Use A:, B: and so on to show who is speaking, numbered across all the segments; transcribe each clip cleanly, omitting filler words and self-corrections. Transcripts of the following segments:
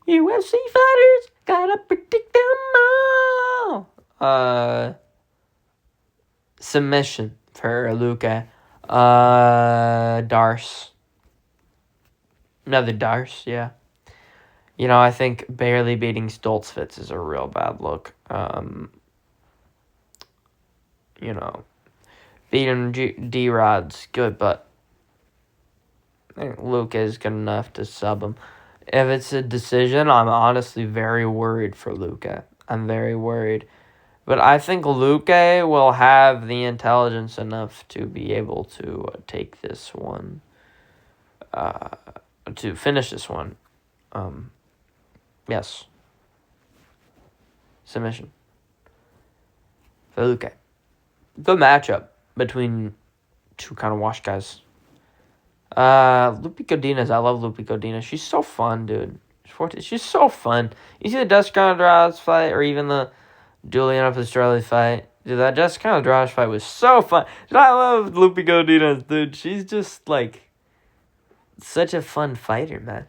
A: UFC fighters, gotta predict them all. Submission for Luca. Darce. Another Darce, yeah. I think barely beating Stoltzfits is a real bad look. Beating D-Rod's good, but I think Luca is good enough to sub him. If it's a decision, I'm honestly very worried for Luca. I'm very worried. But I think Luque will have the intelligence enough to be able to take this one, to finish this one. Yes. Submission. For Luque. Good matchup between two kind of wash guys. Lupi Godinez. I love Lupi Godinez. She's so fun, dude. She's so fun. You see the Jessica Andrade fight, or even the Juliana Pastrelli fight. Dude, that Jessica Andrade fight was so fun. Dude, I love Lupi Godinez, dude. She's just, such a fun fighter, man.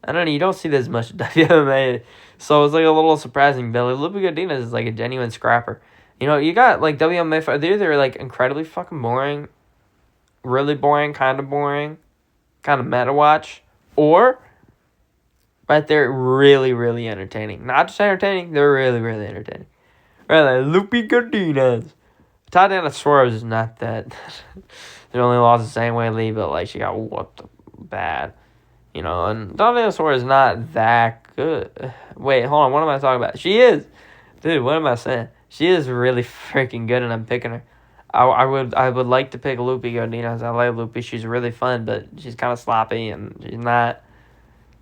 A: I don't know, you don't see this much WMA, so it's, a little surprising. But Lupi Godinez is, a genuine scrapper. You got, WMA fighters. They're either, incredibly fucking boring, really boring, kind of meta watch, or right there, really, really entertaining. Not just entertaining, they're really, really entertaining. Right, Lupi Godinez. Tatiana Suarez is not that. She only lost the same way Lee, but she got whooped bad. And Tatiana Suarez is not that good. Wait, hold on, what am I talking about? She is. Dude, what am I saying? She is really freaking good, and I'm picking her. I would like to pick Lupi Godinez. I like Lupi. She's really fun, but she's kind of sloppy, and she's not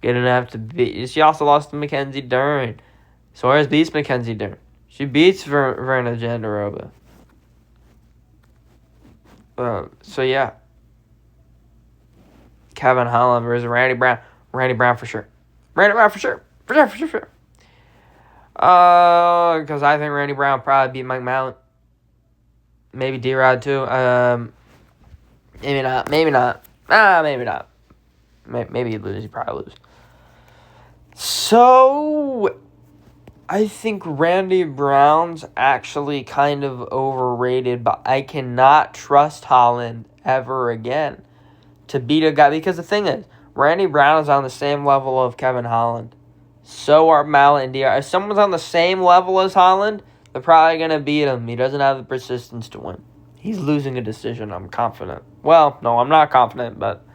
A: good enough to beat. She also lost to Mackenzie Dern. Suarez beats Mackenzie Dern. She beats Verna Jandarova. So, yeah. Kevin Holland versus Randy Brown. Randy Brown for sure. Randy Brown for sure. For sure. Because I think Randy Brown probably beat Mike Mallet. Maybe D-Rod too. Maybe not. Maybe not. Maybe not. Maybe he'd lose. He'd probably lose. So, I think Randy Brown's actually kind of overrated, but I cannot trust Holland ever again to beat a guy. Because the thing is, Randy Brown is on the same level of Kevin Holland. So are Mallet and DR. If someone's on the same level as Holland, they're probably going to beat him. He doesn't have the persistence to win. He's losing a decision, I'm confident. Well, no, I'm not confident, but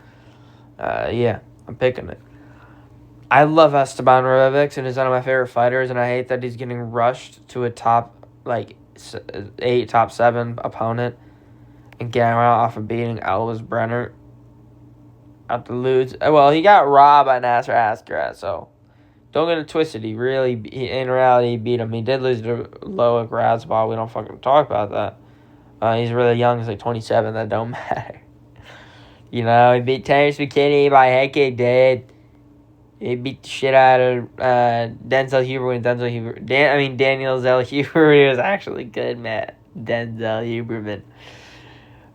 A: yeah, I'm picking it. I love Esteban Rebic, and he's one of my favorite fighters, and I hate that he's getting rushed to a top, 8, top 7 opponent and getting out off of beating Elvis Brenner out to lose. Well, he got robbed by Nasser Ascarat, so don't get it twisted. In reality, he beat him. He did lose to Loic Razbal. We don't fucking talk about that. He's really young. He's 27. That don't matter. He beat Terrence McKinney by heck he did. He beat the shit out of Denzel Huber when Daniel Zell Huber. He was actually good, man. Denzel Huberman.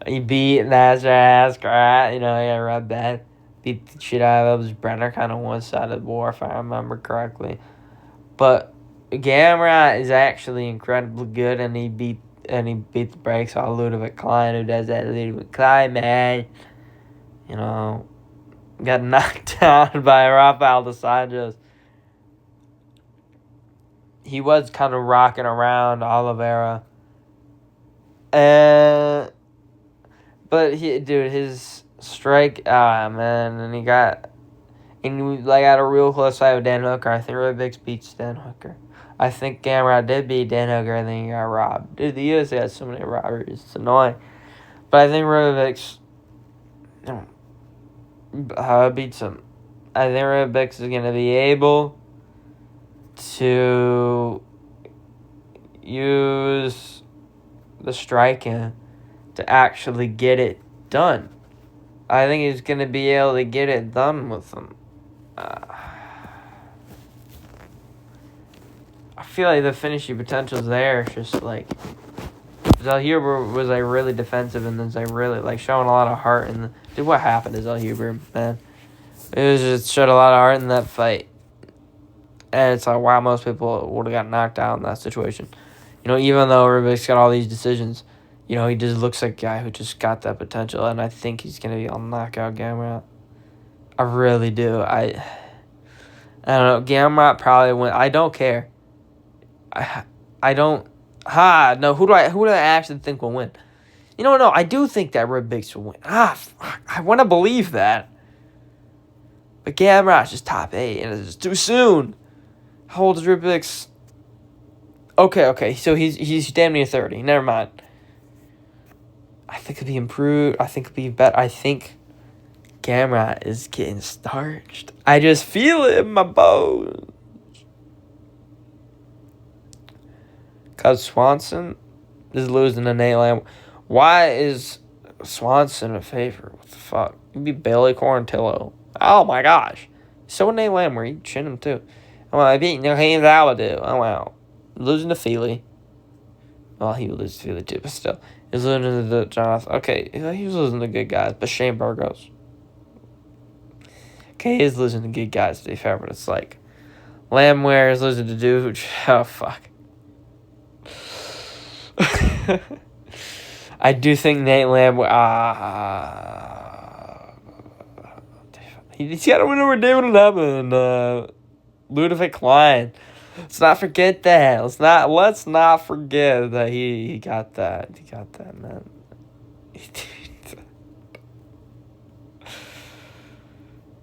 A: He beat Nasser Ascarat. He got rubbed bad. Beat the shit out of Elvis Brenner, kind of one-sided war, if I remember correctly. But Gamrot is actually incredibly good, and he beat the brakes off Ludovic Klein, who does that. Ludovic Klein, man, got knocked down by Rafael dos Anjos. He was kind of rocking around Oliveira. But his strike, man, and he got a real close fight with Dan Hooker. I think Rubix beats Dan Hooker. I think Gamrot did beat Dan Hooker, and then he got robbed. Dude, the UFC has so many robberies. It's annoying. But I think Rubix beats him. I think Rubix is going to be able to use the striking to actually get it done. I think he's going to be able to get it done with him. I feel like the finishing potential's there. It's just Zell Huber was really defensive and then really showing a lot of heart. Dude, what happened to Zell Huber, man? It was just showed a lot of heart in that fight. And it's like, wow, most people would have got knocked out in that situation. Even though Rubik's got all these decisions, he just looks like a guy who just got that potential. And I think he's going to be on knockout Gamrot. I really do. I don't know. Gamrot probably win. I don't care. I don't. No. Who do I actually think will win? No. I do think that Rubik's will win. Fuck, I want to believe that. But Gamrot's just top 8, and it's too soon. How old is Rubik's? Okay. So he's damn near 30. Never mind. I think it'll be improved. I think it'll be better. I think Gamrot is getting starched. I just feel it in my bones. Cuz Swanson is losing to Nate Lamb. Why is Swanson a favorite? What the fuck? He'd be Bailey Quarantillo. Oh my gosh. So Nate Lamb, where he chin him too. Oh, I beat Naheem Aladu. Oh wow. Losing to Feely. Well, he would lose to Feely too, but still. He's losing to the Jonathan. Okay, he was losing to good guys, but Shane Burgos. Okay, he is losing to good guys, to be fair, but it's like Lambware is losing to dude. Oh, fuck. I do think Nate Lambware. He's got to win over David Lemon. Ludovic Klein. Let's not forget that. Let's not forget that he got that. He got that, man.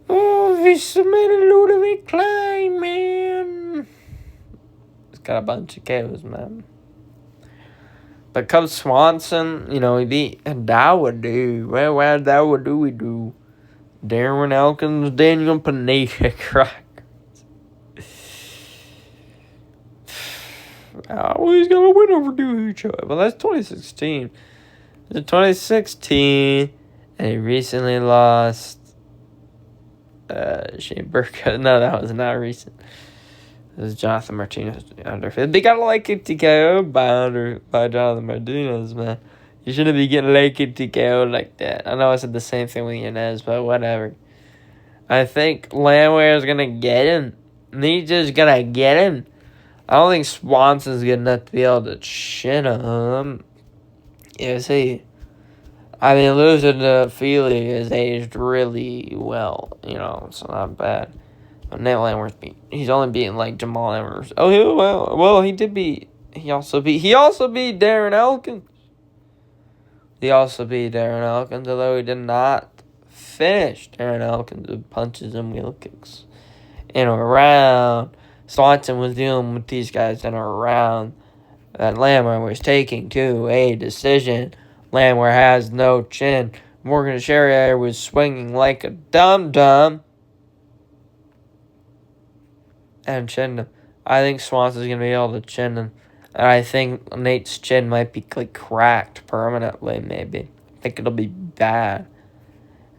A: He submitted Ludovic Klein, man. He's got a bunch of KOs, man. But Cub Swanson, he beat Dawadu. Well, Dawadu we do. Darren Elkins, Daniel Pineda, he's going to win over Ducho. Well, that's 2016. It's 2016, and he recently lost Shane Burkett. No, that was not recent. It was Jonathan Martinez. They got a late kick TKO by Jonathan Martinez, man. You shouldn't be getting late kick TKO like that. I know I said the same thing with Yanez, but whatever. I think Landwehr is going to get him. Nietzsche's going to get him. I don't think Swanson's good enough to be able to chin him. Is he? I mean, losing to Feely has aged really well. So not bad. But Nate Landwehr's he's only beaten like Jamal Evers. Oh, he did beat. He also beat Darren Elkins. Although he did not finish Darren Elkins with punches and wheel kicks in a round. Swanson was dealing with these guys in a round that Landwehr was taking to a decision. Landwehr has no chin. Morgan Sherrier was swinging like a dum-dum and chinned him. I think Swanson's going to be able to chin him. And I think Nate's chin might be cracked permanently, maybe. I think it'll be bad.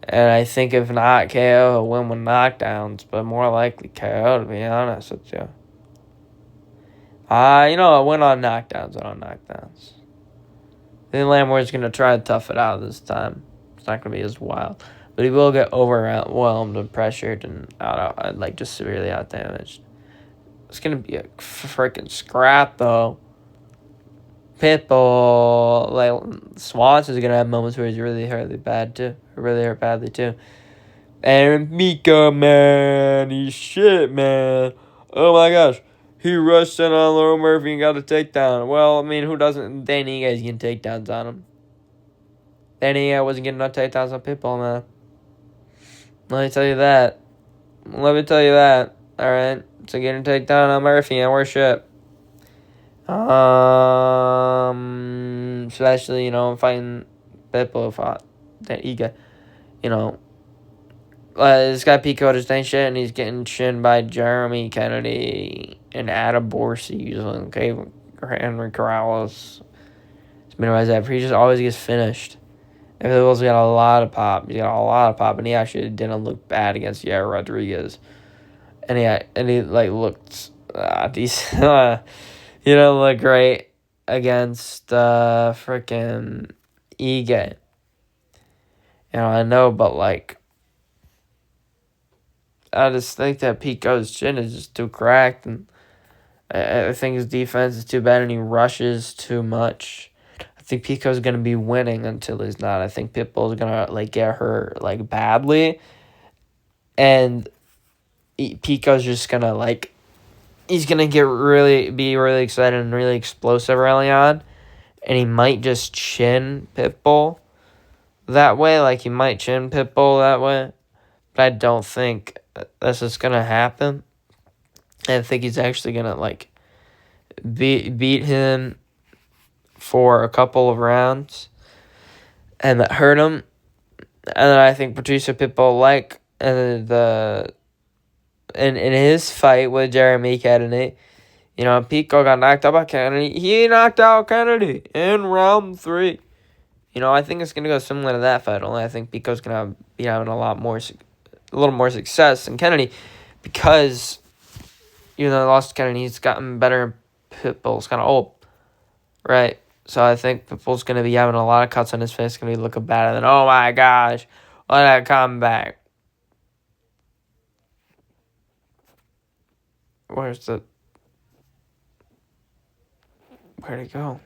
A: And I think if not KO, he'll win with knockdowns, but more likely KO, to be honest with you. I win on knockdowns. I think Landwehr's going to try to tough it out this time. It's not going to be as wild. But he will get overwhelmed and pressured and just severely outdamaged. It's going to be a freaking scrap, though. Pitbull, Swanson's going to have moments where he's really hurt badly, too. And Mika, man, he's shit, man. Oh, my gosh. He rushed in on Laurel Murphy and got a takedown. Well, I mean, who doesn't? Danny Ige is getting takedowns on him. Danny Ige wasn't getting no takedowns on Pitbull, man. Let me tell you that. All right. So getting a takedown on Murphy and we're shit. Especially, fighting Pitbull fought that Ige. This guy Pico just ain't shit, and he's getting chinned by Jeremy Kennedy and Adam Borsi using Henry Corrales. He just always gets finished. Pitbull's got a lot of pop. And he actually didn't look bad against Yair Rodriguez. And he looked decent. He didn't look great against freaking Ige. I know, but I just think that Pico's chin is just too cracked, and I think his defense is too bad, and he rushes too much. I think Pico's gonna be winning until he's not. I think Pitbull's gonna like get hurt like badly, and Pico's just gonna like he's gonna be really excited and really explosive early on, and he might just chin Pitbull that way. Like he might chin Pitbull that way, but I don't think that's just gonna happen. I think he's actually gonna like beat him for a couple of rounds and that hurt him. And then I think Patricio Pitbull in his fight with Jeremy Kennedy, Pico got knocked out by Kennedy. He knocked out Kennedy in round 3. I think it's gonna go similar to that fight. Only I think Pico's gonna be having a little more success than Kennedy, because even though he lost to Kennedy, he's gotten better. Pitbull's kind of old, right? So I think Pitbull's going to be having a lot of cuts on his face. Going to be looking bad. And then, oh my gosh, what a comeback. Where'd he go?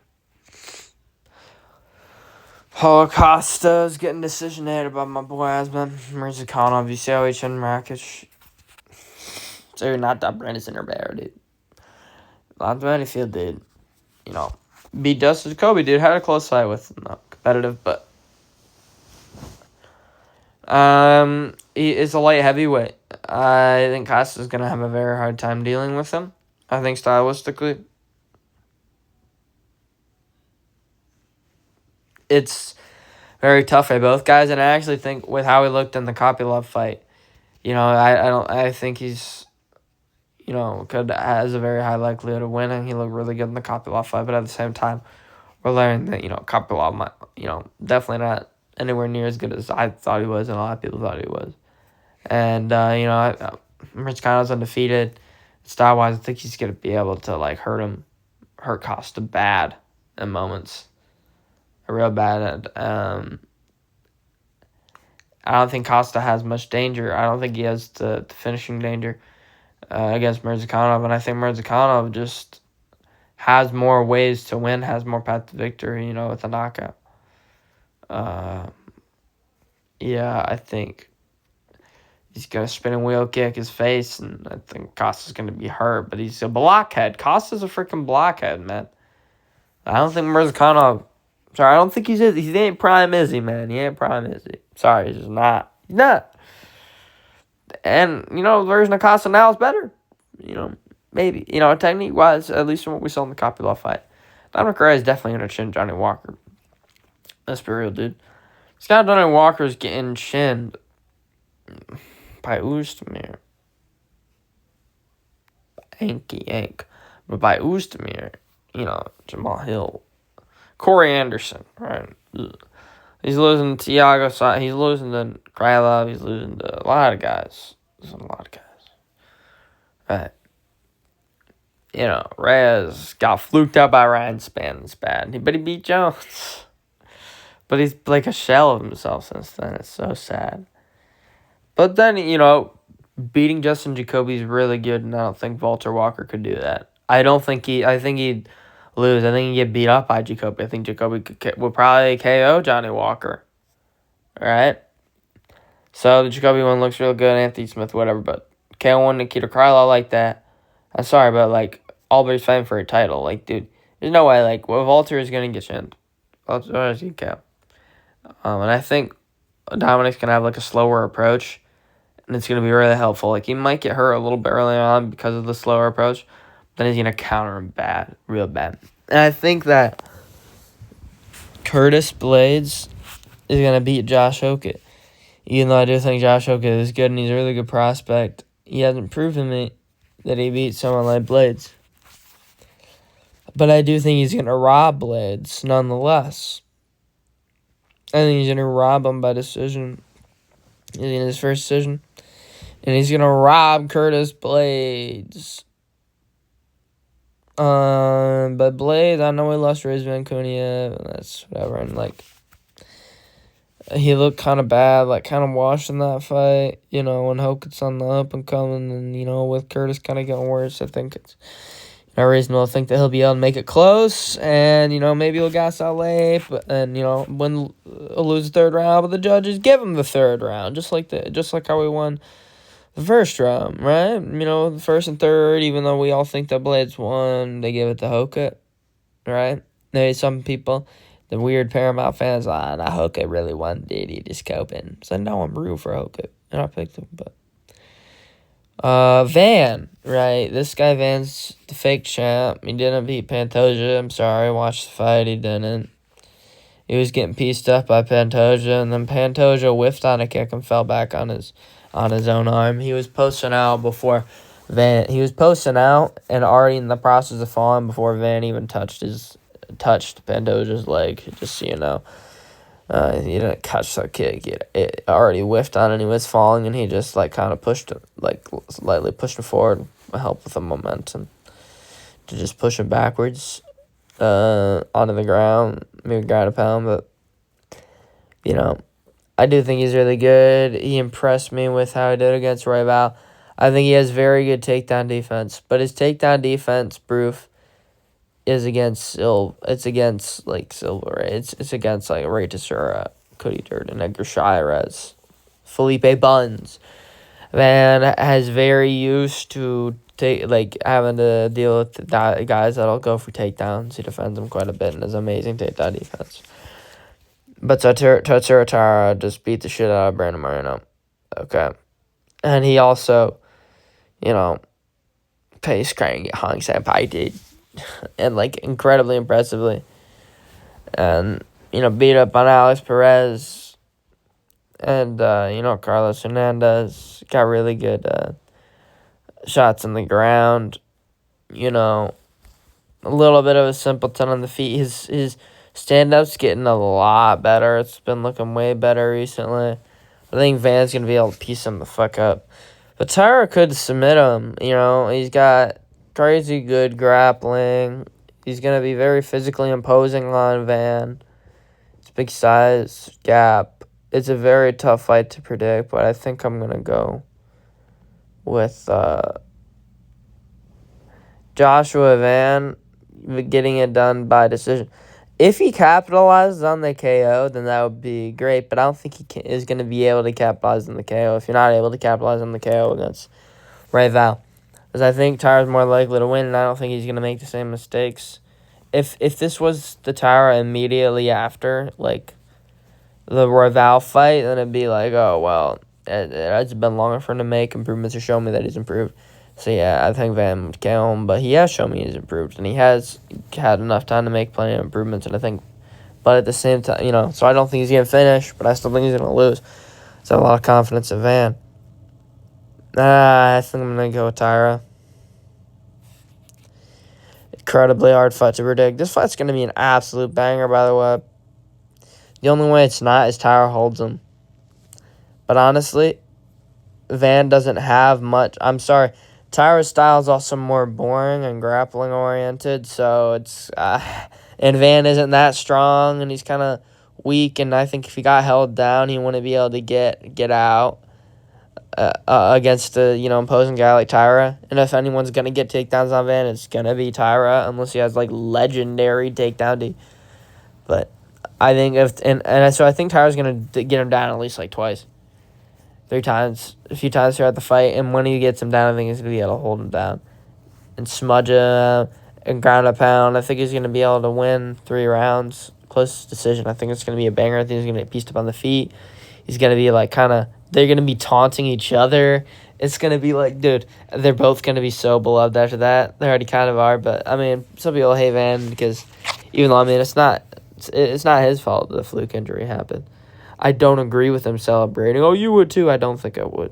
A: Paulo Costa's getting decision ahead by my boy Asman. Mirzakhanov, UCLH, and Rakic. So not that Brandon Sinnerbear, dude. Not many field, dude. Beat Dustin Jacoby, dude. Had a close fight with him, not competitive, but he is a light heavyweight. I think Costa's gonna have a very hard time dealing with him. I think stylistically, it's very tough for both guys, and I actually think with how he looked in the Kopylov fight, I think he's has a very high likelihood of winning. He looked really good in the Kopylov fight, but at the same time, we're learning that, Kopylov might, definitely not anywhere near as good as I thought he was and a lot of people thought he was. And, Rich Kano's undefeated. Style-wise, I think he's going to be able to, hurt Costa bad in moments. Real bad. I don't think Costa has much danger. I don't think he has the finishing danger against Mirzakhanov, and I think Mirzakhanov just has more ways to win, has more path to victory, with a knockout. I think he's going to spinning wheel kick his face, and I think Costa's going to be hurt, but he's a blockhead. Costa's a freaking blockhead, man. I don't think Mirzakhanov, I don't think he ain't prime Izzy, man. He ain't prime Izzy. Sorry, he's just not. He's not. And, the version of Costa now is better. Maybe. Technique-wise, at least from what we saw in the Kopylov fight. Dominic Reyes is definitely going to chin Johnny Walker. Let's be real, dude. Scott Johnny Walker's getting chinned by Oostmir. Yank. But by Oostmir, Jamal Hill. Corey Anderson, right? Ugh. He's losing to Thiago. He's losing to Krylov. He's losing to a lot of guys. Right. Reyes got fluked out by Ryan Spann. It's bad. But he beat Jones. But he's like a shell of himself since then. It's so sad. But then, beating Justin Jacoby is really good, and I don't think Walter Walker could do that. I think he'd lose. I think he'd get beat up by Jacoby. I think Jacoby would probably KO Johnny Walker. All right? So the Jacoby one looks real good, Anthony Smith, whatever, but KO1 Nikita Krylov like that. I'm sorry, but, Albert's fighting for a title. Dude, there's no way, Walter is going to get chinned. Walter is going to KO. And I think Dominic's going to have, a slower approach, and it's going to be really helpful. He might get hurt a little bit early on because of the slower approach, then he's going to counter him real bad. And I think that Curtis Blades is going to beat Josh Okett. Even though I do think Josh Okett is good and he's a really good prospect, he hasn't proven me that he beat someone like Blades. But I do think he's going to rob Blades, nonetheless. I think he's going to rob him by decision in his first decision. And he's going to rob Curtis Blades. But Blades, I know he lost Rizvan Cunha, and that's whatever. And, he looked kind of bad, like kind of washed in that fight. You know, when Hokett's on the up and coming, and you know, with Curtis kind of getting worse, I think it's reasonable to think that he'll be able to make it close, and you know, maybe he'll gas out late, and you know, lose the third round, but the judges give him the third round, just like how we won the first round, right? You know, the first and third, even though we all think that Blades won, they give it to Hokett, right? There's some people, the weird Paramount fans, nah, Hokett really won, did he? Just coping. So no, I'm rooting for Hokett, and I picked him, but. Van, right? This guy Van's the fake champ. He didn't beat Pantoja. I'm sorry, watch the fight. He didn't. He was getting pieced up by Pantoja, and then Pantoja whiffed on a kick and fell back on his own arm. He was posting out before Van. He was posting out and already in the process of falling before Van even touched Pantoja's leg. Just so you know. He didn't catch that kick. It already whiffed on, and he was falling, and he just like kind of pushed it, like slightly pushed him forward, help with the momentum to just push him backwards, onto the ground, maybe ground a pound. But you know, I do think he's really good. He impressed me with how he did against Royval. I think he has very good takedown defense, but his takedown defense proof is against Silva. It's against like Silva, right? It's against like Ray Teixeira, Cody Durden, Edgar Shirez, Felipe Buns. Man has very used to having to deal with guys that'll go for takedowns. He defends them quite a bit and has amazing takedown defense. But Tatsuro Taira just beat the shit out of Brandon Moreno. Okay. And he also, you know, pace crying at Hong Senpai did. And, like, incredibly impressively. And, you know, beat up on Alex Perez. And, you know, Carlos Hernandez got really good shots on the ground. You know, a little bit of a simpleton on the feet. His stand-up's getting a lot better. It's been looking way better recently. I think Van's going to be able to piece him the fuck up. But Tyra could submit him. You know, he's got crazy good grappling. He's going to be very physically imposing on Van. It's big size gap. It's a very tough fight to predict, but I think I'm going to go with Joshua Van getting it done by decision. If he capitalizes on the KO, then that would be great, but I don't think he is going to be able to capitalize on the KO if you're not able to capitalize on the KO against Royval. Because I think Tyra's more likely to win, and I don't think he's going to make the same mistakes. If this was the Tyra immediately after, like, the Royval fight, then it'd be like, oh, well, it's been longer for him to make improvements or show me that he's improved. So, yeah, I think Van would kill him, but he has shown me he's improved, and he has had enough time to make plenty of improvements, and I think, but at the same time, you know, so I don't think he's going to finish, but I still think he's going to lose. So, I have a lot of confidence in Van. I think I'm going to go with Tyra. Incredibly hard fight to predict. This fight's going to be an absolute banger, by the way. The only way it's not is Tyra holds him. But honestly, Van doesn't have much. I'm sorry. Tyra's style is also more boring and grappling oriented, so it's and Van isn't that strong, and he's kind of weak, and I think if he got held down, he wouldn't be able to get out against a imposing guy like Tyra. And if anyone's gonna get takedowns on Van, it's gonna be Tyra, unless he has like legendary takedown D. But I think so I think Tyra's gonna get him down at least like twice. 3 times, a few times throughout the fight, and when he gets him down, I think he's going to be able to hold him down and smudge him and ground a pound. I think he's going to be able to win 3 rounds. Close decision. I think it's going to be a banger. I think he's going to get pieced up on the feet. He's going to be like they're going to be taunting each other. It's going to be like, dude, they're both going to be so beloved after that. They already kind of are, but, I mean, some people hate Van because even though, I mean, it's not his fault the fluke injury happened. I don't agree with him celebrating. Oh, you would too? I don't think I would.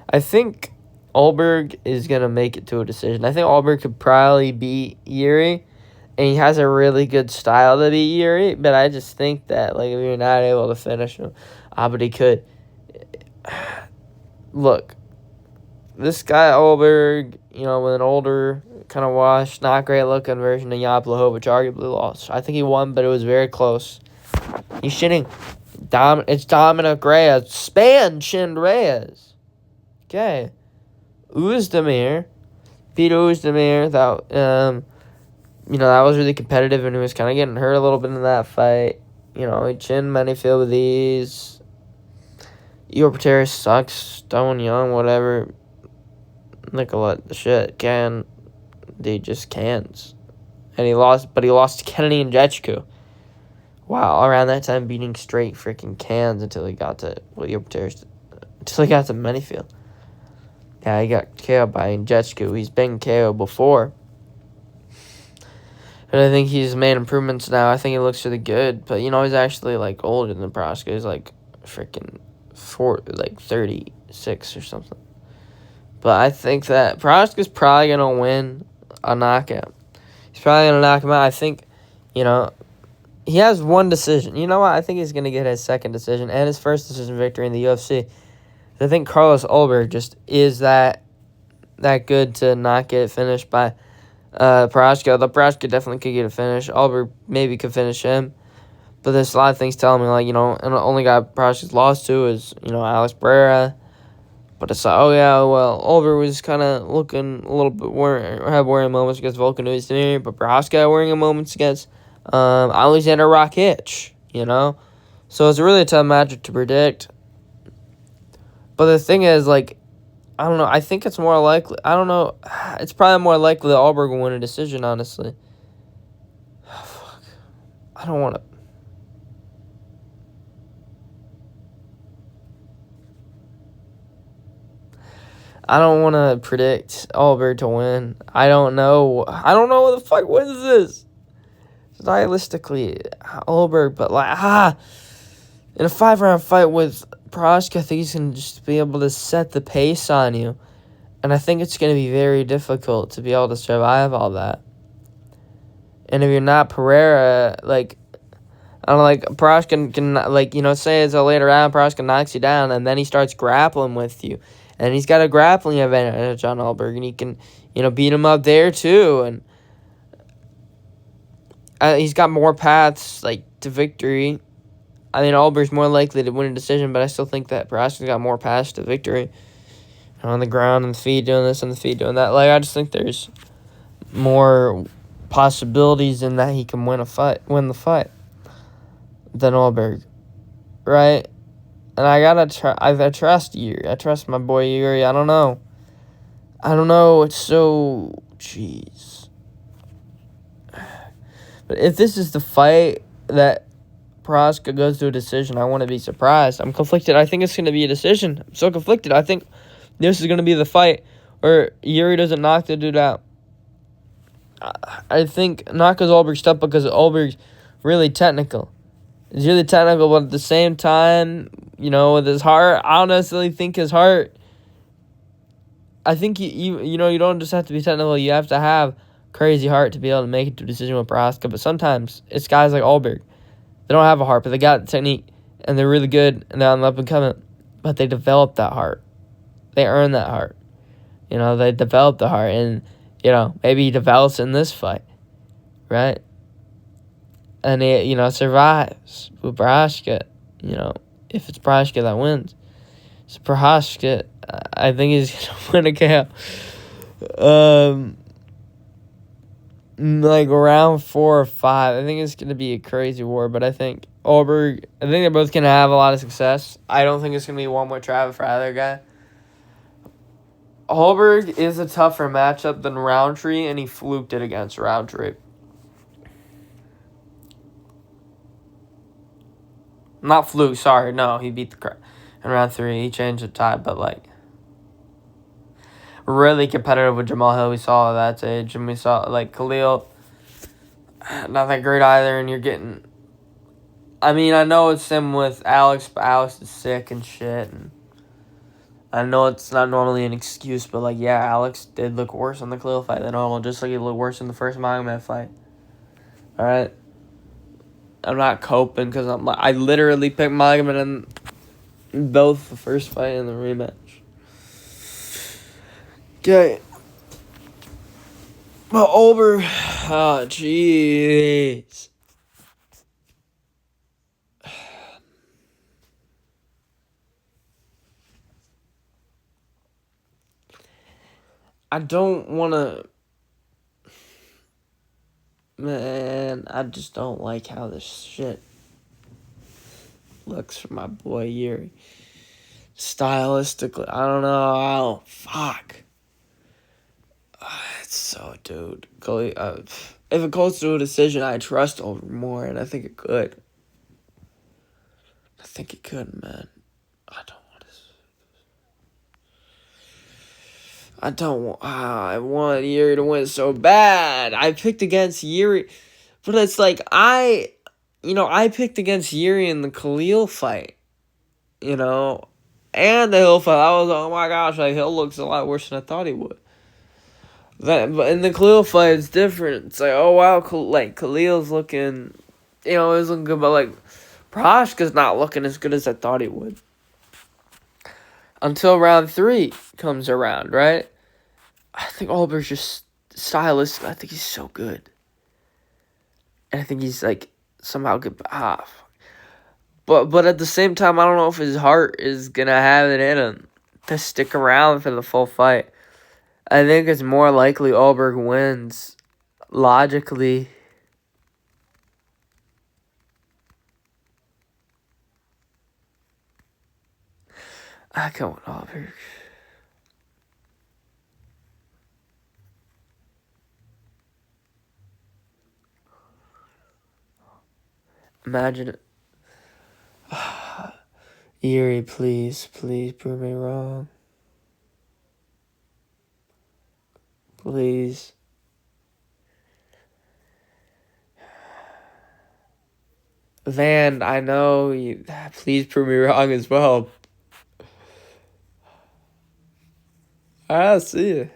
A: I think Ulberg is going to make it to a decision. I think Ulberg could probably beat Jiri, and he has a really good style to beat Jiri, but I just think that, like, if you're not able to finish him, but he could. Look, this guy Ulberg, with an older, kind of washed, not great looking version of Jan Blachowicz, arguably lost. I think he won, but it was very close. He's shitting. It's Dominic Reyes. Span-chinned Reyes. Okay. Uzdemir. Beat Uzdemir. That was really competitive, and he was kind of getting hurt a little bit in that fight. He chinned Manyfield with ease. Igor Patera sucks. Stone Young, whatever. Nicolette, the shit, can. They just can't. And he lost to Kennedy and Jechku. Wow, around that time beating straight freaking cans until he got to Manyfield. Yeah, he got KO'd by Jechku. He's been KO'd before. But I think he's made improvements now. I think he looks really good. But, he's actually, older than Proska. He's, freaking 36 or something. But I think that Proska's probably going to win a knockout. He's probably going to knock him out. I think, he has one decision. You know what? I think he's going to get his second decision and his first decision victory in the UFC. I think Carlos Ulberg just is that good to not get finished by Proska. The Proska definitely could get a finish. Ulberg maybe could finish him. But there's a lot of things telling me, and the only guy Proska's lost to is, Alex Pereira. But it's Ulberg was kind of looking a little bit worrying moments against Volkan Oezdemir, but Proska worrying moments against Alexander Rakic, So it's a really tough matchup to predict. But the thing is, I don't know. I think it's more likely. I don't know. It's probably more likely that Ulberg will win a decision, honestly. Oh, fuck. I don't want to. I don't want to predict Ulberg to win. I don't know. I don't know what the fuck wins this. Stylistically, Ulberg, but in a 5-round fight with Proska, I think he's going to just be able to set the pace on you. And I think it's going to be very difficult to be able to survive all that. And if you're not Pereira, Proska can say it's a later round, Proska knocks you down, and then he starts grappling with you. And he's got a grappling advantage on Ulberg, and he can, beat him up there too. And he's got more paths, to victory. I mean, Ulberg's more likely to win a decision, but I still think that Proska's got more paths to victory. On the ground, and the feet doing this, and the feet doing that. I just think there's more possibilities in that he can win the fight than Ulberg, right? And I trust Jiri. I trust my boy Jiri. I don't know. It's so... Jeez. But if this is the fight that Proska goes to a decision, I want to be surprised. I'm conflicted. I think it's going to be a decision. I'm so conflicted. I think this is going to be the fight where Jiri doesn't knock the dude out. I think not because Ulberg's tough, because Ulberg's really technical. He's really technical, but at the same time, with his heart, I don't necessarily think his heart. I think you don't just have to be technical. You have to have crazy heart to be able to make it to a decision with Proska. But sometimes it's guys like Ulberg. They don't have a heart, but they got the technique, and they're really good, and they're on the up and coming. But they develop that heart. They earn that heart. They develop the heart, and maybe he develops in this fight, right? And he, survives with Proska, if it's Proska that wins. So Proska, I think he's going to win a KO. Round 4 or 5, I think it's going to be a crazy war, but I think Ulberg, I think they're both going to have a lot of success. I don't think it's going to be one more travel for either guy. Ulberg is a tougher matchup than Roundtree, and he fluked it against Roundtree. Not fluke, sorry. No, he beat the crap in round 3. He changed the tide, but, really competitive with Jamal Hill. We saw at that stage, and we saw, Khalil, not that great either, and you're getting... I mean, I know it's him with Alex, but Alex is sick and shit, and I know it's not normally an excuse, but, Alex did look worse on the Khalil fight than normal, just like he looked worse in the first Magomed fight. All right? I'm not coping because I literally picked Magomed in both the first fight and the rematch. Okay. But Ulberg, oh, jeez. I don't want to. Man, I just don't like how this shit looks for my boy Jiri. Stylistically, I don't know. Oh, fuck. It's so, dude. If it goes to a decision, I trust over more, and I think it could. I think it could, man. I don't want to. I want Jiri to win so bad. I picked against Jiri, but it's like I picked against Jiri in the Khalil fight, and the Hill fight. I was, oh my gosh, like Hill looks a lot worse than I thought he would. But in the Khalil fight, it's different. It's like, oh wow, Khalil's looking, he's looking good, but like Proshka's not looking as good as I thought he would. Until round 3 comes around, right? I think Oliver's just stylistic. I think he's so good. And I think he's like somehow good. But at the same time, I don't know if his heart is gonna have it in him to stick around for the full fight. I think it's more likely Alberg wins logically. I go with Alberg. Imagine it. Jiri, please prove me wrong. Please. Van, I know you. Please prove me wrong as well. Alright, see you.